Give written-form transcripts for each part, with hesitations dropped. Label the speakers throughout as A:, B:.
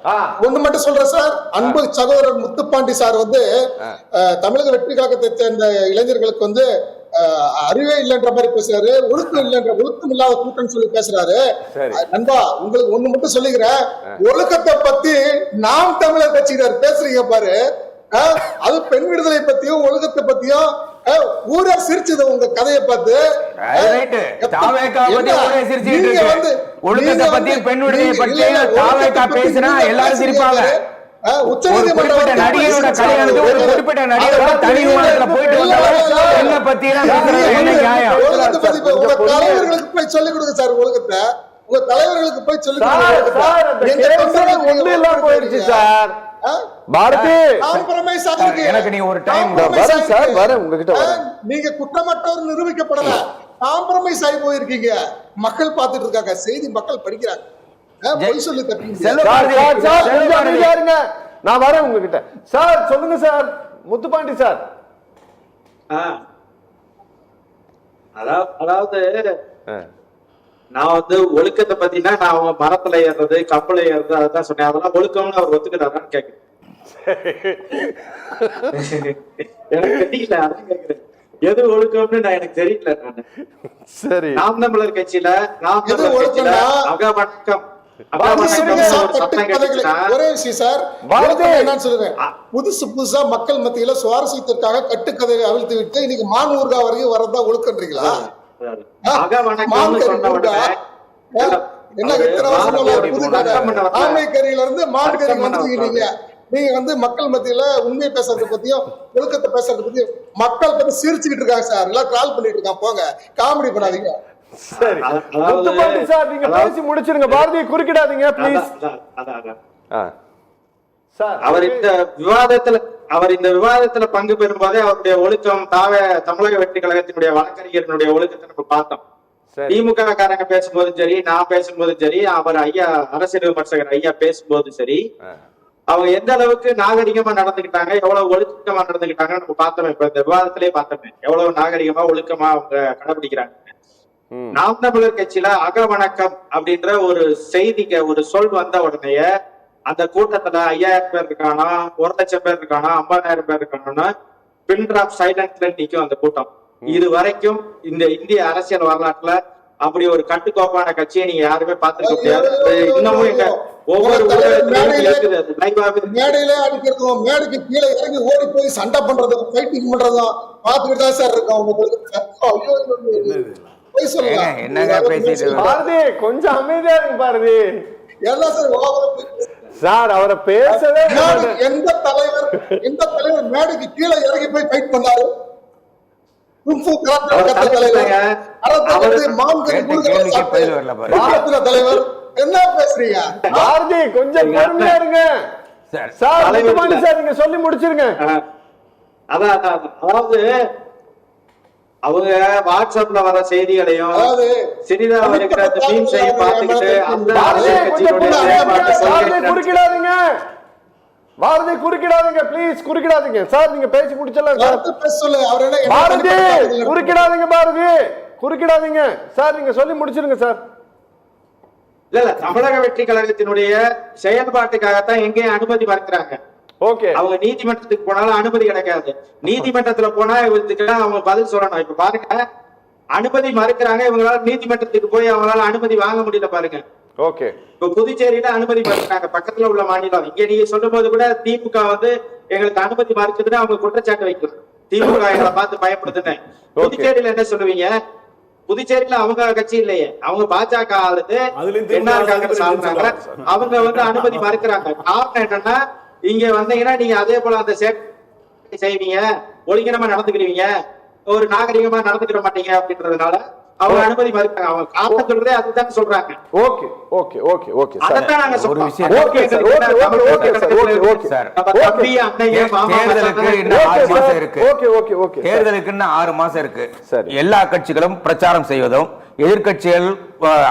A: ஒண்ணு மட்டும் சொல்றேன் சார், அன்பு சகோதரர் முத்துப்பாண்டி சார் வந்து தமிழக வெற்றி கழகத்தை சேர்ந்த இளைஞர்களுக்கு வந்து அறிவே இல்லைன்ற மாதிரி பேசுறாரு, ஒழுக்கம் இல்லாத கூட்டம் சொல்லி பேசுறாரு. நண்பா, உங்களுக்கு ஒண்ணு மட்டும் சொல்லிக்கிறேன், ஒழுக்கத்தை பத்தி நாம் தமிழர் கட்சியினர் பேசுறீங்க பாரு, அது பெண் விடுதலை பத்தியும் ஒழுக்கத்தை பத்தியும் ஊரே சிரிச்சது உங்க கதையை பார்த்து.
B: ஒழுக்கத்தை பத்தி பெண் விடுதலை பத்தி தாவேகா பேசினா எல்லாரும் சிரிப்பாங்க. உச்சநீதிமன்ற நடிகரோட கல்யாணத்துக்கு ஒரு குறிப்பிட்ட நடிகரோட தனி விமானத்துல போயிட்டு என்ன பத்தி என்ன நியாயம்?
A: உங்க தலைவர்களுக்கு போய் சொல்லிக் கொடுங்க சார் ஒழுக்கத்தை, உங்க தலைவர்களுக்கு போய் சொல்லிக் கொடுங்க.
C: ஒண்ணு எல்லாம் போயிடுச்சு சார். பாரதி,
B: எனக்கு நீ ஒரு டைம்
C: சார் வரேன் உங்ககிட்ட.
A: நீங்க குற்றமற்றவர் நிரூபிக்கப்படல, காம்ப்ரமைஸ் ஆகி போயிருக்கீங்க. மக்கள் பார்த்துட்டு இருக்காங்க, செய்தி மக்கள் படிக்கிறாங்க. பொய் சொல்லி
C: நான் வரேன் உங்ககிட்ட. சார் சொல்லுங்க சார், முத்துப்பாண்டி சார்.
D: அதாவது நான் வந்து ஒழுக்கத்தை பத்தினா நான் அவங்க மரத்துல ஏறுறது கப்பல ஏறுறது அதான் சொன்னேன். அதெல்லாம் ஒழுக்கம்னு அவர் ஒத்துக்கிறாரான்னு கேக்குறேன். எனக்கு தெரியல, அதான் கேக்குறேன். எது ஒழுக்கம்னு நான் எனக்கு தெரியல. நான்
C: சரி,
D: நாம் தமிழர் கட்சியில அகவணக்கம்
A: ஒரே விஷயம் சார், நான் சொல்லுவேன், புதுசா மக்கள் மத்தியில சுவாரஸ்யத்திற்காக கட்டுக்கதையை அவிழ்த்து விட்டு இன்னைக்கு மானூர்கா வரைக்கும் வரதா ஒழுக்கன்றீங்களா? ஆமைக்கரியில இருந்து மான்கறி வந்துருக்கீங்க. நீங்க வந்து மக்கள் மத்தியில உண்மையை பேசுறத பத்தியும் ஒழுக்கத்தை பேசுறத பத்தியும் மக்கள் பத்தி சிரிச்சுக்கிட்டு இருக்காங்க சார், எல்லாம் கால் பண்ணிட்டு இருக்காங்க. போங்க, காமெடி பண்ணாதீங்க.
C: சரி முத்துப்பாண்டி சார், நீங்க பேசி முடிச்சிருங்க. பாரதியை குறுக்கிடாதீங்க ப்ளீஸ்.
D: அவர் இந்த விவாதத்துல பங்கு பெறும் போதே அவருடைய ஒழுக்கம் தமிழக வெற்றி கழகத்தினுடைய வழக்கறிஞர்களுடைய ஒழுக்கத்தை நம்ம பார்த்தோம். திமுக காரங்க பேசும்போதும் சரி, நான் பேசும்போதும் சரி, அவர் ஐயா அரசியல் விமர்சகர் ஐயா பேசும்போதும் சரி, அவங்க எந்த அளவுக்கு நாகரிகமா நடந்துகிட்டாங்க, எவ்வளவு ஒழுக்கமா நடந்துகிட்டாங்கன்னு நம்ம பார்த்தோம். இப்ப இந்த விவாதத்திலேயே பார்த்தோமே எவ்வளவு நாகரிகமா ஒழுக்கமா அவங்க கடைபிடிக்கிறாங்க. நாம் தமிழர் கட்சியில அகவணக்கம் அப்படின்ற ஒரு செய்திக்கு ஒரு சொல் வந்த உடனே அந்த கூட்டத்துல 5000 பேர் இருக்கானா, 1,00,000 பேர் இருக்கானா, 50,000 பேர் இருக்கானா, பின் டிராப் சைலன்ட்ல நிக்கும் அந்த கூட்டம். இது வரைக்கும் இந்த இந்திய அரசியல் வரலாற்றுல அப்படி ஒரு கட்டுக்கோப்பான கட்சியை நீங்க யாருமே பார்த்திருக்க முடியாது. இன்னமும் எங்க ஒவ்வொரு
A: மேடையில அடிக்கிறதும் மேடைக்கு கீழே இறங்கி ஓடி போய் சண்டை பண்றதும் ஃபைட்டிங் பண்றதும் பார்த்துக்கிட்டு தான் சார் இருக்கோம்.
C: பாரதி கொஞ்சம் அமைதியா இருக்கு. பாரதி
A: எல்லாம் சார்
C: சார் அவரை பேசவே
A: எந்த தலைவர் மேடைக்கு கீழே இறங்கி போய் ஃபைட் பண்ணாரு? தலைவர் என்ன பேசுறீங்க?
C: பாரதி கொஞ்சம் பொறுமையா இருங்க சார். முத்துப்பாண்டி சார் நீங்க சொல்லி முடிச்சிருங்க.
D: அதாவது அவங்க வாட்ஸ்அப்ல வர செய்திகளையும் சிறிதா வருகிற மீம்ஸையும் பார்த்துக்கிட்டு
C: குறுக்கிடாதீங்க, பாரதி குறுக்கிடாதீங்க ப்ளீஸ், குறுக்கிடாதீங்க சார். நீங்க பேசி முடிச்சலாம் சார். பாரதி குறுக்கிடாதீங்க, பாரதி குறுக்கிடாதீங்க சார். நீங்க சொல்லி முடிச்சிருங்க சார்.
D: இல்ல தமிழக வெற்றி கழகத்தினுடைய செயல்பாட்டுக்காகத்தான் எங்கேயும் அனுமதி மறுக்கிறாங்க. அவங்க நீதிமன்றத்துக்கு போனாலும் அனுமதி கிடைக்காது. நீதிமன்றத்துல போனா இவங்களுக்கெல்லாம் அவங்க பதில் சொல்லணும். இப்ப பாருங்க, அனுமதி மறுக்கிறாங்க, இவங்களால நீதிமன்றத்துக்கு போய் அவங்களால அனுமதி வாங்க முடியல. பாருங்க, இப்ப புதுச்சேரியில அனுமதி மறுக்கிறாங்க, பக்கத்துல உள்ள மாநிலம். இங்க நீங்க சொல்லும் போது கூட திமுக வந்து எங்களுக்கு அனுமதி மறுக்குதுன்னு அவங்க குற்றச்சாட்டு வைக்கணும். திமுக எங்களை பார்த்து பயப்படுதுன்னு. புதுச்சேரியில என்ன சொல்லுவீங்க? புதுச்சேரியில அவங்க கட்சி இல்லையே, அவங்க பாஜக ஆளுது என்ஆர் காங்கிரஸ் ஆளுறாங்க. அவங்க வந்து அனுமதி மறுக்கிறாங்க. காரணம் என்னன்னா, இங்க வந்தீங்கன்னா நீங்க அதே போல அந்த செய்வீங்க, ஒழுங்கினமா நடந்துக்கிறீங்க, ஒரு நாகரிகமா நடந்துக்கிற மாட்டீங்க அப்படின்றதுனால அவங்க அனுமதி மறுக்கிறாங்க. அவங்க காரணம் சொல்றதே அதுதான் சொல்றாங்க.
B: தேர்தலுக்கு 6 மாசம் இருக்கு. எல்லா கட்சிகளும் பிரச்சாரம் செய்வதும், எதிர்கட்சிகள்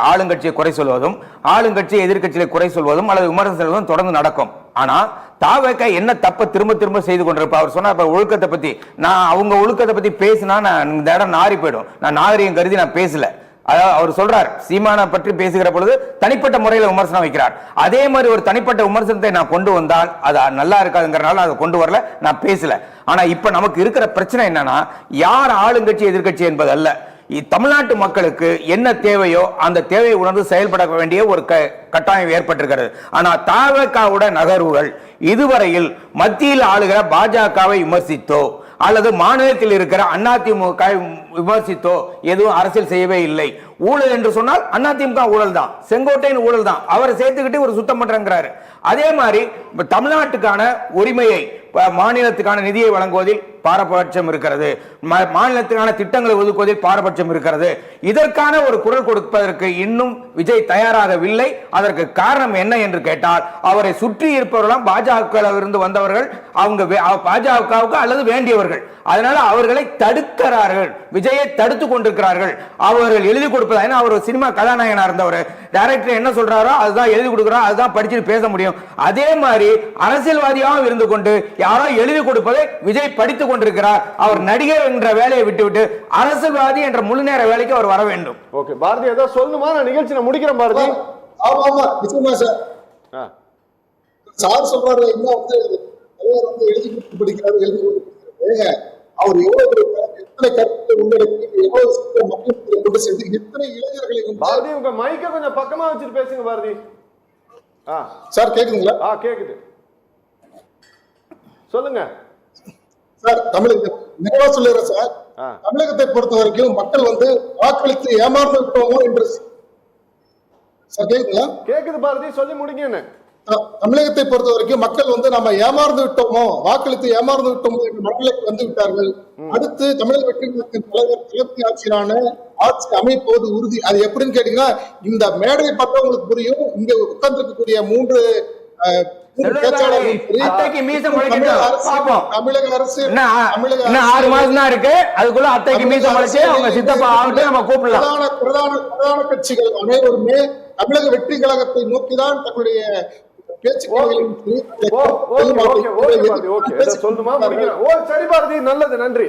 B: ஆளுங்கட்சியை குறை சொல்வதும், ஆளுங்கட்சி எதிர்கட்சியை குறை சொல்வதும் அல்லது விமர்சனம் செய்வதும் தொடர்ந்து நடக்கும். ஆனா தாவேக என்ன தப்ப திரும்ப திரும்ப செய்து கொண்டிருப்பா? அவர் சொன்னா ஒழுக்கத்தை பத்தி, நான் அவங்க ஒழுக்கத்தை பத்தி பேசினா நான் இந்த இடம் நாரி போயிடும், நான் நாகரிகம் கருதி நான் பேசல. அதாவது அவர் சொல்றார், சீமானை பற்றி பேசுகிற பொழுது தனிப்பட்ட முறையில் விமர்சனம் வைக்கிறார். அதே மாதிரி ஒரு தனிப்பட்ட விமர்சனத்தை நான் கொண்டு வந்தால் அது நல்லா இருக்காதுங்கிறனால அதை கொண்டு வரல, நான் பேசல. ஆனா இப்ப நமக்கு இருக்கிற பிரச்சனை என்னன்னா, யார் ஆளுங்கட்சி எதிர்கட்சி என்பது அல்ல, தமிழ்நாட்டு மக்களுக்கு என்ன தேவையோ அந்த தேவையை உணர்ந்து செயல்பட வேண்டிய ஒரு கட்டாயம் ஏற்பட்டிருக்கிறது. ஆனா தாவேகாவோட நகர்வுகள் இதுவரையில் மத்தியில் ஆளுகிற பாஜகவை விமர்சித்தோ அல்லது மாநிலத்தில் இருக்கிற அதிமுக விமர்சித்தோ எதுவும் அரசியல் செய்யவே இல்லை. ஊழல் என்று சொன்னால் அதிமுக ஊழல் தான், செங்கோட்டையின் ஊழல் தான், அவரை சேர்த்துக்கிட்டு ஒரு சுத்தம் பண்றாரு. அதே மாதிரி தமிழ்நாட்டுக்கான உரிமையை, மாநிலத்துக்கான நிதியை வழங்குவதில் பாரபட்சம் இருக்கிறது, மாநிலத்துக்கான திட்டங்களை ஒதுக்குவதில் பாரபட்சம் இருக்கிறது. இதற்கான ஒரு குரல் கொடுப்பதற்கு இன்னும் விஜய் தயாராகவில்லை. அதற்கு காரணம் என்ன என்று கேட்டால், அவரை சுற்றி இருப்பவர்களும் பாஜகவிலிருந்து வந்தவர்கள், அவங்க பாஜகவுக்கு அல்லது வேண்டியவர்கள். அதனால அவர்களை தடுக்கிறார்கள், விஜயை தடுத்து கொண்டிருக்கிறார்கள். அவர்கள் எழுதி கொடுப்பதா, ஏன்னா அவர் சினிமா கதாநாயகனா இருந்தவர், டைரக்டர் என்ன சொல்றாரோ அதுதான் எழுதி கொடுக்கிறார், அதுதான் படிச்சுட்டு பேச முடியும். அதே மாதிரி அரசியல்வாதியாக இருந்து கொண்டு யாரோ எழுதி கொடுப்பதை விஜய் படித்துக் கொண்டிருக்கிறார். அவர் நடிகர் என்ற வேலையை விட்டுவிட்டு அரசியல்வாதி என்ற முழு நேர வேலைக்கு அவர் வர வேண்டும்.
C: ஓகே பாரதி, ஏதோ சொல்லணுமா? நான் நிகழ்ச்சி முடிக்கிறேன் பாரதி.
A: ஆமா நிச்சயமா சார். சார் சொல்றாரு, என்ன வந்து எழுதி கொடுத்து படிக்கிறாரு, எழுதி கொடுத்து அவர் எவ்வளவு எத்தனை கருத்து உங்களுக்கு எவ்வளவு மக்களுக்கு கொண்டு சேர்ந்து எத்தனை இளைஞர்களை
C: பாரதி, உங்க மைக்க கொஞ்சம் பக்கமா வச்சுட்டு பேசுங்க பாரதி.
A: சார் கேக்குதுங்களா?
C: கேக்குது, சொல்லுங்க
A: சார். நிறைவா சொல்லுறேன் சார். தமிழகத்தை பொறுத்த வரைக்கும் மக்கள் வந்து வாக்களித்து ஏமாந்து விட்டோமோ என்று. சார் கேக்குதுங்களா?
C: கேக்குது பாரதி, சொல்லி முடிங்க.
A: தமிழகத்தை பொறுத்த வரைக்கும் மக்கள் வந்து நம்ம ஏமாந்து விட்டோமோ, வாக்களித்து ஏமாந்து விட்டோமோ என்ற மனநிலைக்கு வந்து விட்டார்கள். அடுத்து தமிழக வெற்றி கழகத்தின் தலைவர் தலைமை ஆட்சியான ஆட்சி அமைப்போது உறுதி. அது எப்படின்னு கேட்டீங்கன்னா, இந்த மேடையை பார்த்தா உங்களுக்கு புரியும். இங்க உட்கார்ந்து இருக்கக்கூடிய மூன்று
B: தமிழக அரசு 6 மாசம் தான் இருக்கு, அதுக்குள்ள அத்தைக்கு மீச முளைச்சு அவங்க சித்தப்பா ஆகிட்டு நம்ம கூப்பிடலாம்.
A: பிரதான கட்சிகள் அனைவருமே தமிழக வெற்றி கழகத்தை நோக்கிதான் தங்களுடைய
C: சொல்லுமா? சரி பாரதி, நல்லது, நன்றி.